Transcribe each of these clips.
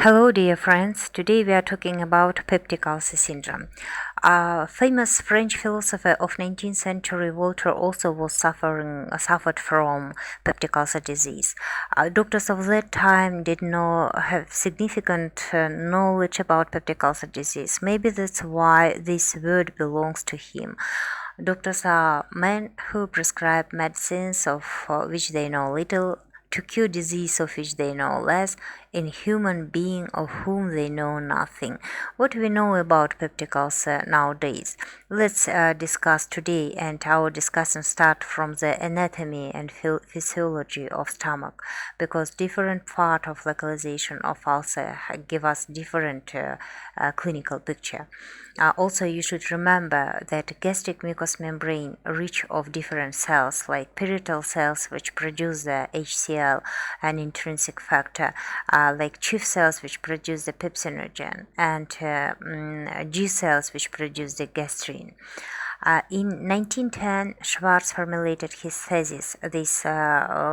Hello, dear friends. Today we are talking about peptic ulcer syndrome. A famous French philosopher of 19th century, Voltaire, also was suffered from peptic ulcer disease. Doctors of that time did not have significant knowledge about peptic ulcer disease. Maybe that's why this word belongs to him. Doctors are men who prescribe medicines of which they know little to cure disease of which they know less in human being of whom they know nothing. What we know about peptic ulcer nowadays? Let's discuss today, and our discussion start from the anatomy and physiology of stomach, because different part of localization of ulcer give us different clinical picture. Also, you should remember that gastric mucous membrane rich of different cells like parietal cells which produce the HCl, an intrinsic factor, like chief cells which produce the pepsinogen, and G cells which produce the gastrin. In 1910, Schwarz formulated his thesis,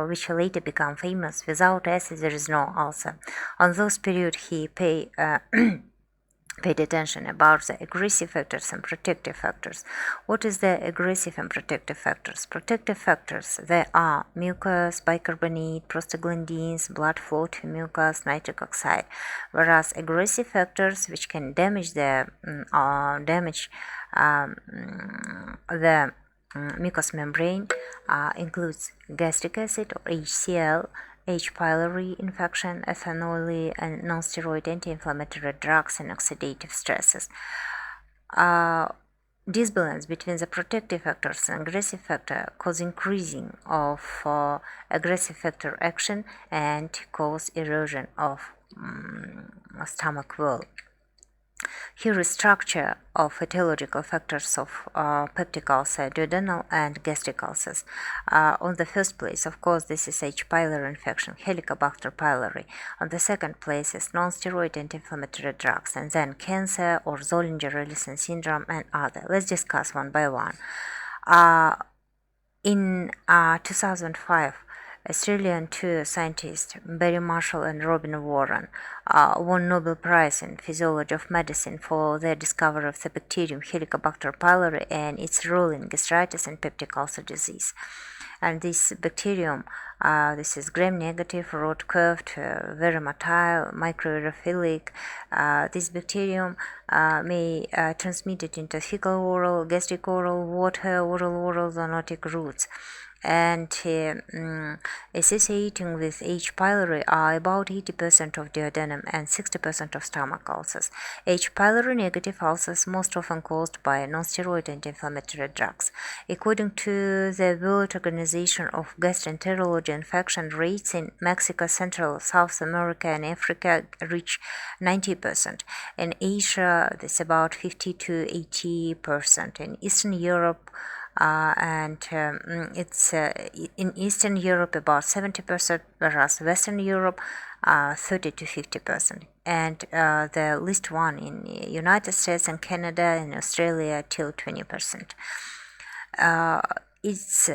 which later became famous: without acid there is no ulcer. On those period he paid attention about the aggressive factors and protective factors. What is the aggressive and protective factors? Protective factors, they are mucus, bicarbonate, prostaglandins, blood flow to mucus, nitric oxide. Whereas aggressive factors, which can damage the mucous membrane, includes gastric acid or HCl, H. pylori infection, ethanol, and non-steroid anti-inflammatory drugs and oxidative stresses. Disbalance between the protective factors and aggressive factor cause increasing of aggressive factor action and cause erosion of stomach wall. Here is structure of etiological factors of peptic ulcer, duodenal and gastric ulcers. On the first place, of course, this is H. pylori infection, Helicobacter pylori. On the second place is non-steroid anti-inflammatory drugs, and then cancer or Zollinger-Ellison syndrome and other. Let's discuss one by one. In 2005, Australian two scientists, Barry Marshall and Robin Warren, won Nobel Prize in Physiology of Medicine for their discovery of the bacterium Helicobacter pylori and its role in gastritis and peptic ulcer disease. And this bacterium, this is gram-negative, rod-curved, very motile, microaerophilic. This bacterium may transmit it into fecal-oral, gastric-oral, water, oral-oral zoonotic routes. And associating with H. pylori are about 80% of duodenum and 60% of stomach ulcers. H. pylori negative ulcers most often caused by non-steroid anti-inflammatory drugs. According to the World Organization of Gastroenterology, infection rates in Mexico, Central, South America, and Africa reach 90%. In Asia, it's about 50 to 80%. In Eastern Europe, it's in Eastern Europe about 70%, whereas Western Europe 30 to 50%, and the least one in United States and Canada and Australia till 20%. Its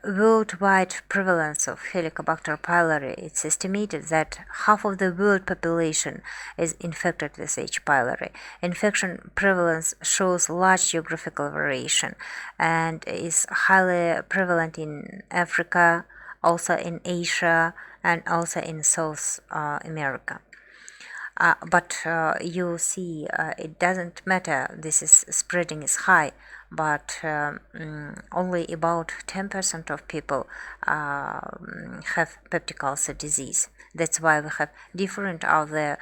worldwide prevalence of Helicobacter pylori, it's estimated that half of the world population is infected with H. pylori. Infection prevalence shows large geographical variation and is highly prevalent in Africa, also in Asia, and also in South America. But you see, it doesn't matter, this is spreading is high, but only about 10% of people have peptic ulcer disease. That's why we have different other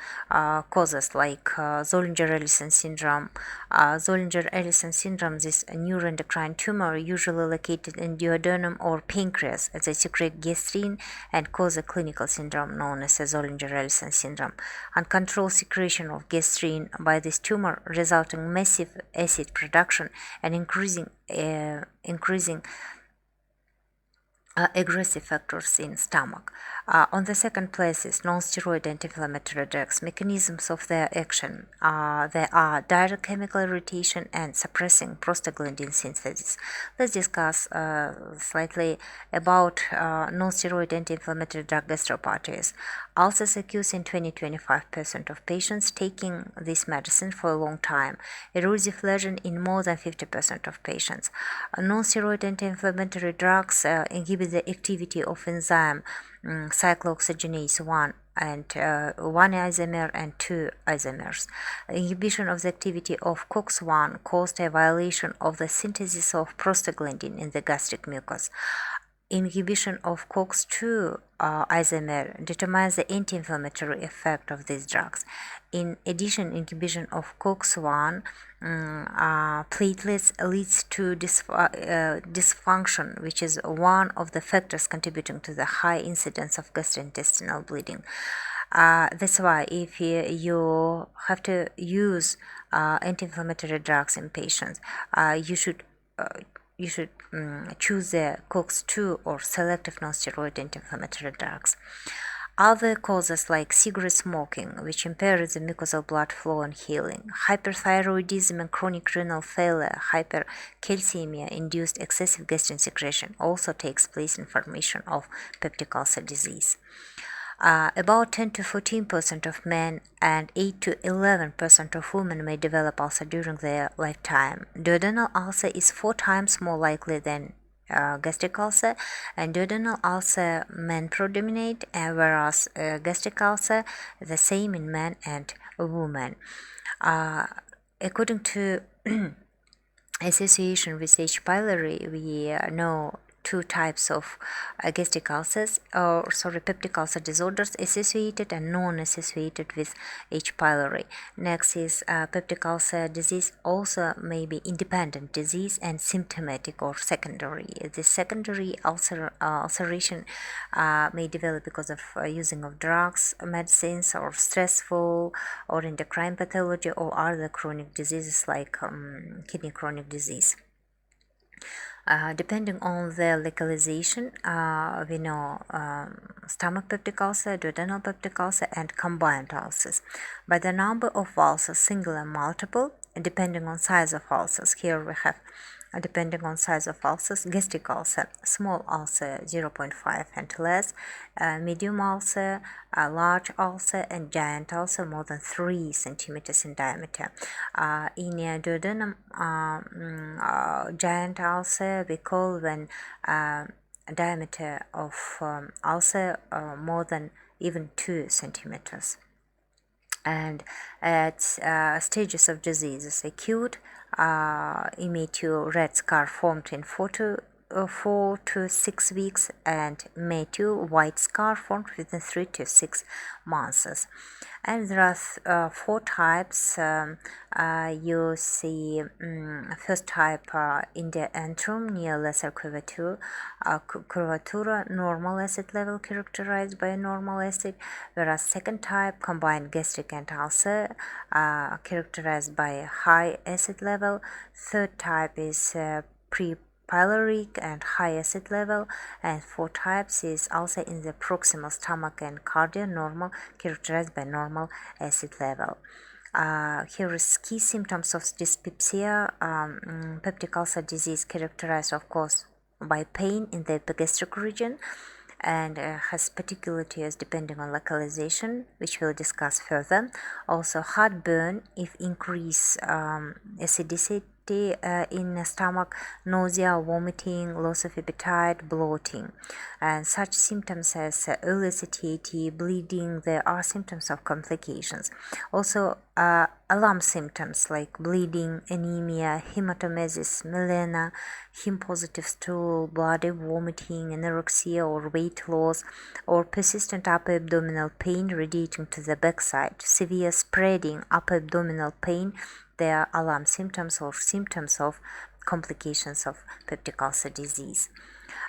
causes like Zollinger-Ellison syndrome. Zollinger-Ellison syndrome is a neuroendocrine tumor usually located in duodenum or pancreas. They secrete gastrin and cause a clinical syndrome known as a Zollinger-Ellison syndrome. Uncontrolled secretion of gastrin by this tumor resulting in massive acid production and increasing aggressive factors in stomach. On the second place is non-steroid anti-inflammatory drugs. Mechanisms of their action they are direct chemical irritation and suppressing prostaglandin synthesis. Let's discuss slightly about non-steroid anti-inflammatory drug gastropathies. Ulcers occur in 20-25% of patients taking this medicine for a long time. Erosive lesion in more than 50% of patients. Non-steroid anti-inflammatory drugs inhibit the activity of enzyme cyclooxygenase 1 and 1 isomer and 2 isomers. Inhibition of the activity of COX-1 caused a violation of the synthesis of prostaglandin in the gastric mucus. Inhibition of COX-2 isomer determines the anti-inflammatory effect of these drugs. In addition, inhibition of COX-1 platelets leads to dysfunction, which is one of the factors contributing to the high incidence of gastrointestinal bleeding. That's why if you have to use anti-inflammatory drugs in patients, you should choose the COX-2 or selective non-steroid anti-inflammatory drugs. Other causes like cigarette smoking, which impairs the mucosal blood flow and healing, hyperthyroidism and chronic renal failure, hypercalcemia induced excessive gastrin secretion also takes place in formation of peptic ulcer disease. About 10-14% of men and 8-11% of women may develop ulcer during their lifetime. Duodenal ulcer is 4 times more likely than gastric ulcer, and duodenal ulcer men predominate, whereas gastric ulcer the same in men and women. According to association with H. pylori, we know 2 types of gastric ulcers, peptic ulcer disorders associated and non-associated with H. pylori. Next is peptic ulcer disease also may be independent disease and symptomatic or secondary. The secondary ulceration may develop because of using of drugs, medicines, or stressful or endocrine pathology or other chronic diseases like kidney chronic disease. Depending on the localization, we know stomach peptic ulcer, duodenal peptic ulcer, and combined ulcers. By the number of ulcers, single and multiple, depending on size of ulcers. Here we have, depending on size of ulcers, gastric ulcer, small ulcer 0.5 and less, medium ulcer, large ulcer, and giant ulcer more than 3 centimeters in diameter. In a duodenum giant ulcer, we call when diameter of ulcer more than even 2 centimeters. And at stages of diseases, acute emetio red scar formed in 4 to 6 weeks, and metio white scar formed within 3 to 6 months. And there are 4 types. You see first type in the antrum near lesser curvatura, normal acid level characterized by normal acid, whereas second type combined gastric and ulcer characterized by high acid level. Third type is pre-pyloric and high acid level, and 4 types is ulcer in the proximal stomach and cardia, normal, characterized by normal acid level. Here is key symptoms of dyspepsia. Peptic ulcer disease characterized, of course, by pain in the epigastric region, and has particularities depending on localization, which we'll discuss further. Also heartburn if increase acidity in the stomach, nausea, vomiting, loss of appetite, bloating, and such symptoms as early satiety, bleeding. There are symptoms of complications. Also alarm symptoms like bleeding, anemia, hematomesis, melena, hem-positive stool, bloody vomiting, anorexia or weight loss, or persistent upper abdominal pain radiating to the backside, severe spreading upper abdominal pain. They are alarm symptoms or symptoms of complications of peptic ulcer disease.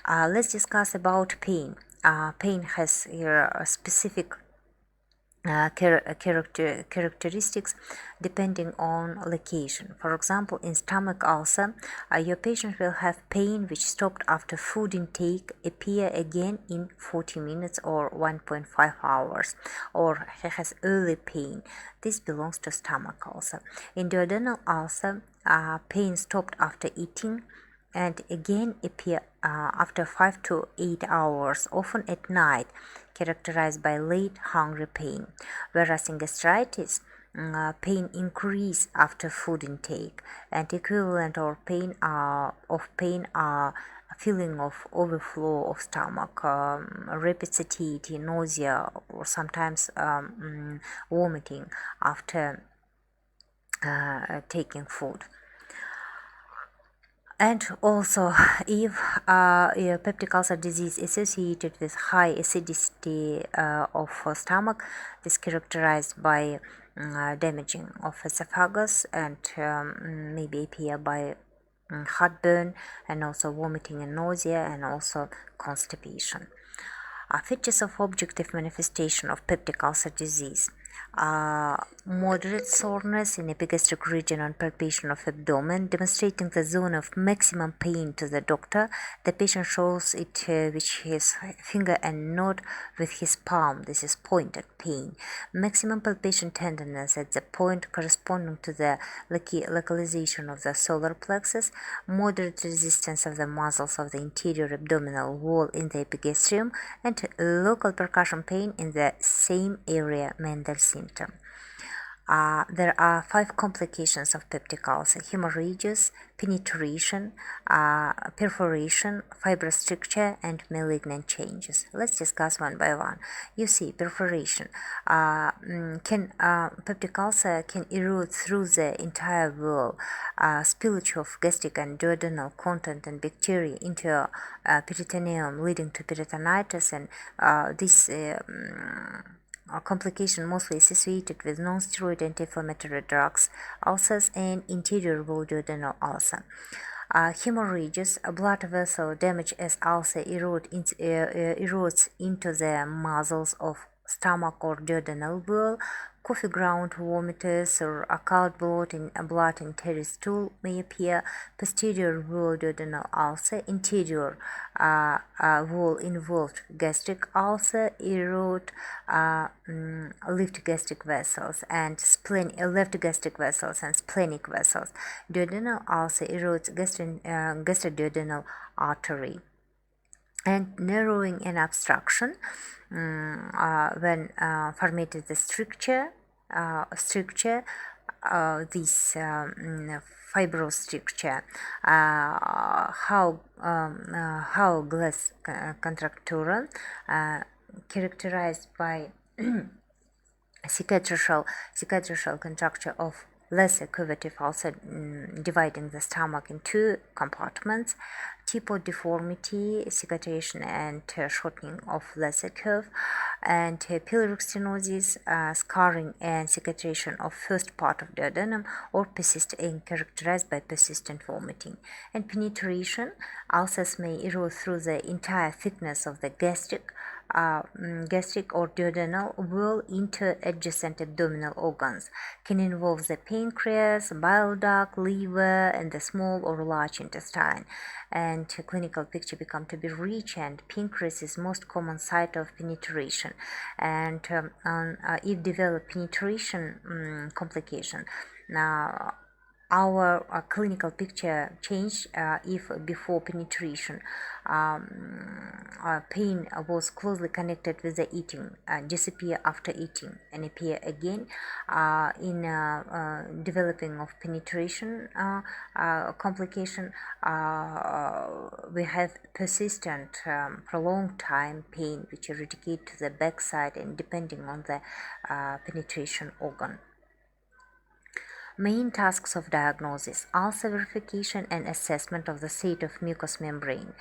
Let's discuss about pain. Pain has here a specific characteristics depending on location. For example, in stomach ulcer, your patient will have pain which stopped after food intake, appear again in 40 minutes or 1.5 hours, or he has early pain. This belongs to stomach ulcer. In duodenal ulcer, pain stopped after eating and again appear after 5 to 8 hours, often at night, characterized by late hungry pain, whereas in gastritis, pain increase after food intake, and equivalent or pain are feeling of overflow of stomach, rapid satiety, nausea, or sometimes vomiting after taking food. And also, if peptic ulcer disease associated with high acidity of stomach, is characterized by damaging of esophagus and maybe appear by heartburn and also vomiting and nausea and also constipation. Features of objective manifestation of peptic ulcer disease. Moderate soreness in epigastric region on palpation of abdomen, demonstrating the zone of maximum pain to the doctor. The patient shows it with his finger and not with his palm. This is pointed pain. Maximum palpation tenderness at the point corresponding to the localization of the solar plexus. Moderate resistance of the muscles of the interior abdominal wall in the epigastrium, and local percussion pain in the same area. Mendel symptom. There are 5 complications of peptic ulcer: hemorrhages, penetration, perforation, fibrous stricture, and malignant changes. Let's discuss one by one. You see, perforation. Peptic ulcer can erode through the entire wall. Spillage of gastric and duodenal content and bacteria into peritoneum, leading to peritonitis, and this complication mostly associated with non-steroid anti-inflammatory drugs, ulcers, and interior wall duodenal ulcer. Hemorrhages, blood vessel damage as ulcer erodes into the muscles of stomach or duodenal wall. Coffee ground vomitus or occult blood in terry stool may appear. Posterior wall duodenal ulcer, interior wall involved gastric ulcer, erode left gastric vessels and left gastric vessels and splenic vessels. Duodenal ulcer erodes gastroduodenal artery. And narrowing and obstruction when formatted the stricture, this fibrous stricture, how glass contractura, characterized by cicatricial contracture of lesser curvative ulcer dividing the stomach in 2 compartments, typo deformity, cicatrization and shortening of lesser curve, and pyloric stenosis, scarring and cicatrization of first part of duodenum, or characterized by persistent vomiting. And penetration, ulcers may erode through the entire thickness of the gastric or duodenal wall into adjacent abdominal organs, can involve the pancreas, bile duct, liver, and the small or large intestine. And clinical picture become to be rich, and pancreas is most common site of penetration. And if develop penetration complication, now our clinical picture change if before penetration pain was closely connected with the eating, disappear after eating and appear again in developing of penetration complication. We have persistent prolonged time pain which eradicate to the backside and depending on the penetration organ. Main tasks of diagnosis: ulcer verification and assessment of the state of mucous membrane.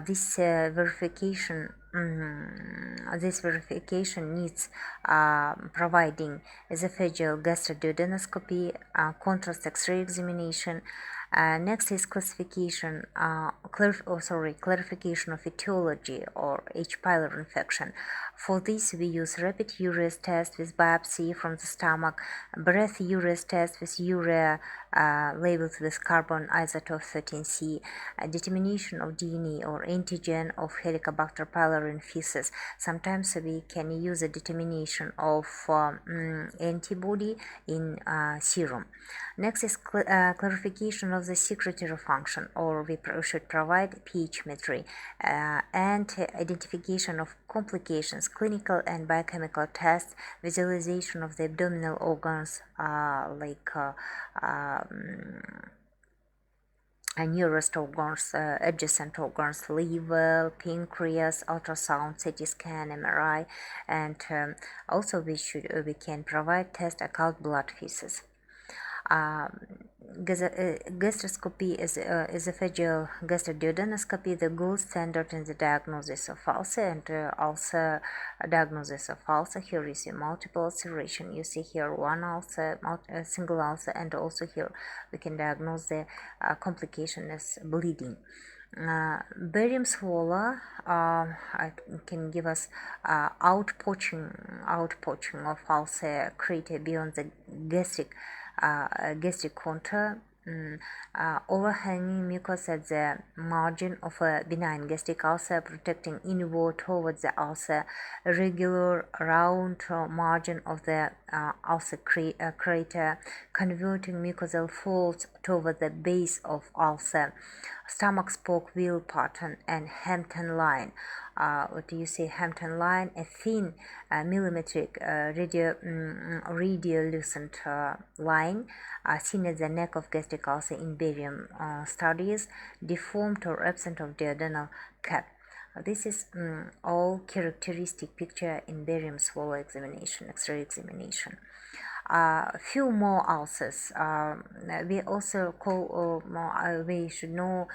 This verification needs providing esophageal gastroduodenoscopy, contrast X-ray examination. Next is clarification of etiology or H. pylori infection. For this, we use rapid urease test with biopsy from the stomach, breath urease test with urea labeled with carbon isotope 13C, determination of DNA or antigen of Helicobacter pylori in feces. Sometimes we can use a determination of antibody in serum. Next is clarification of the secretory function, or we should provide pH-metry and identification of complications, clinical and biochemical tests, visualization of the abdominal organs nearest organs, adjacent organs, liver, pancreas, ultrasound, CT scan, MRI, and also we can provide test occult blood feces. Gastroscopy is esophageal gastroduodenoscopy, the gold standard in the diagnosis of ulcer, and ulcer diagnosis of ulcer. Here you see multiple ulceration. You see here one ulcer, single ulcer, and also here we can diagnose the complication as bleeding. Barium swallow can give us outpouching of ulcer created beyond the gastric contour, overhanging mucus at the margin of a benign gastric ulcer, protecting inward towards the ulcer, regular round margin of the ulcer crater, converting mucosal folds toward the base of ulcer, stomach spoke wheel pattern, and Hampton line. What do you say? Hampton line, a thin millimetric radiolucent line seen at the neck of gastric ulcer in barium studies, deformed or absent of duodenal cap. This is all characteristic picture in barium swallow examination, X-ray examination. Few more ulcers. We also call, we should know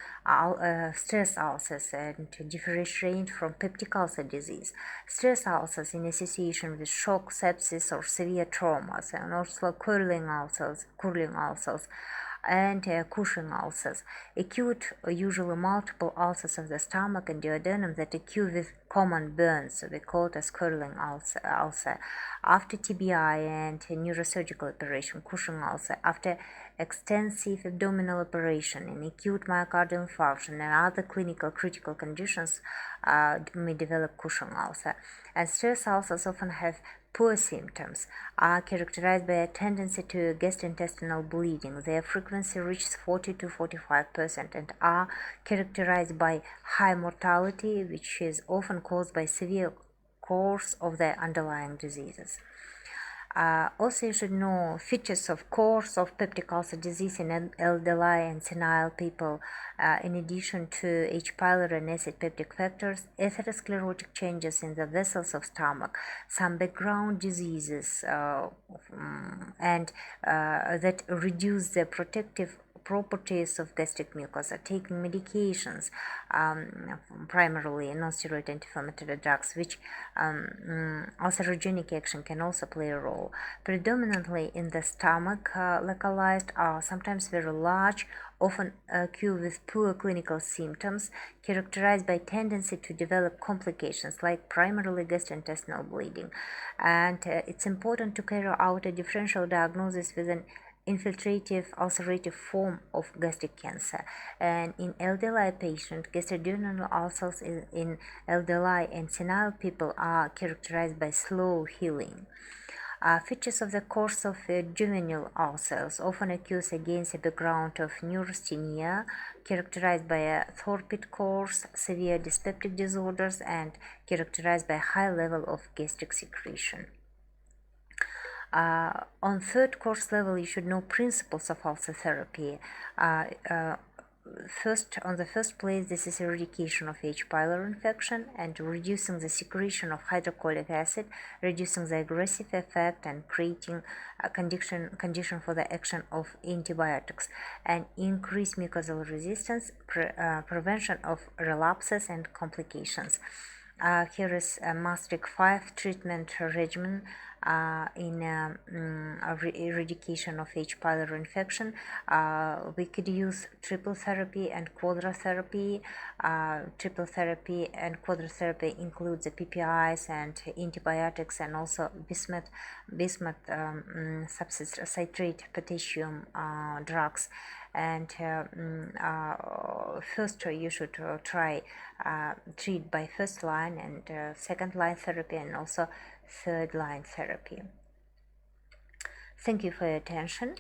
stress ulcers and to differentiate from peptic ulcer disease. Stress ulcers in association with shock, sepsis, or severe traumas, and also curling ulcers, and Cushing ulcers. Acute, usually multiple ulcers of the stomach and duodenum that occur with common burns, so we call it as curling ulcer. After TBI and neurosurgical operation, Cushing ulcer. After extensive abdominal operation and acute myocardial infarction and other clinical critical conditions may develop Cushing ulcer. And stress ulcers often have poor symptoms, are characterized by a tendency to gastrointestinal bleeding. Their frequency reaches 40 to 45% and are characterized by high mortality, which is often caused by severe course of the underlying diseases. Also, you should know features of course of peptic ulcer disease in elderly and senile people. In addition to H. pylori and acid peptic factors, atherosclerotic changes in the vessels of stomach, some background diseases, and that reduce the protective properties of gastric mucosa, taking medications, primarily non-steroid anti-inflammatory drugs, which ulcerogenic action can also play a role. Predominantly in the stomach, localized, are sometimes very large, often occur with poor clinical symptoms, characterized by tendency to develop complications like primarily gastrointestinal bleeding. And it's important to carry out a differential diagnosis with an infiltrative ulcerative form of gastric cancer. And in elderly patient, gastroduodenal ulcers in elderly and senile people are characterized by slow healing. Features of the course of juvenile ulcers often occurs against a background of neurasthenia, characterized by a torpid course, severe dyspeptic disorders, and characterized by a high level of gastric secretion. On third course level, you should know principles of ulcer therapy. On the first place, this is eradication of H. pylori infection and reducing the secretion of hydrochloric acid, reducing the aggressive effect and creating a condition for the action of antibiotics, and increase mucosal resistance, prevention of relapses and complications. Here is a Maastricht V treatment regimen in eradication of H. pylori infection. We could use triple therapy and quadrotherapy. Triple therapy and quadrotherapy includes the PPIs and antibiotics, and also bismuth citrate potassium drugs. And first you should try treat by first line and second line therapy, and also third line therapy. Thank you for your attention.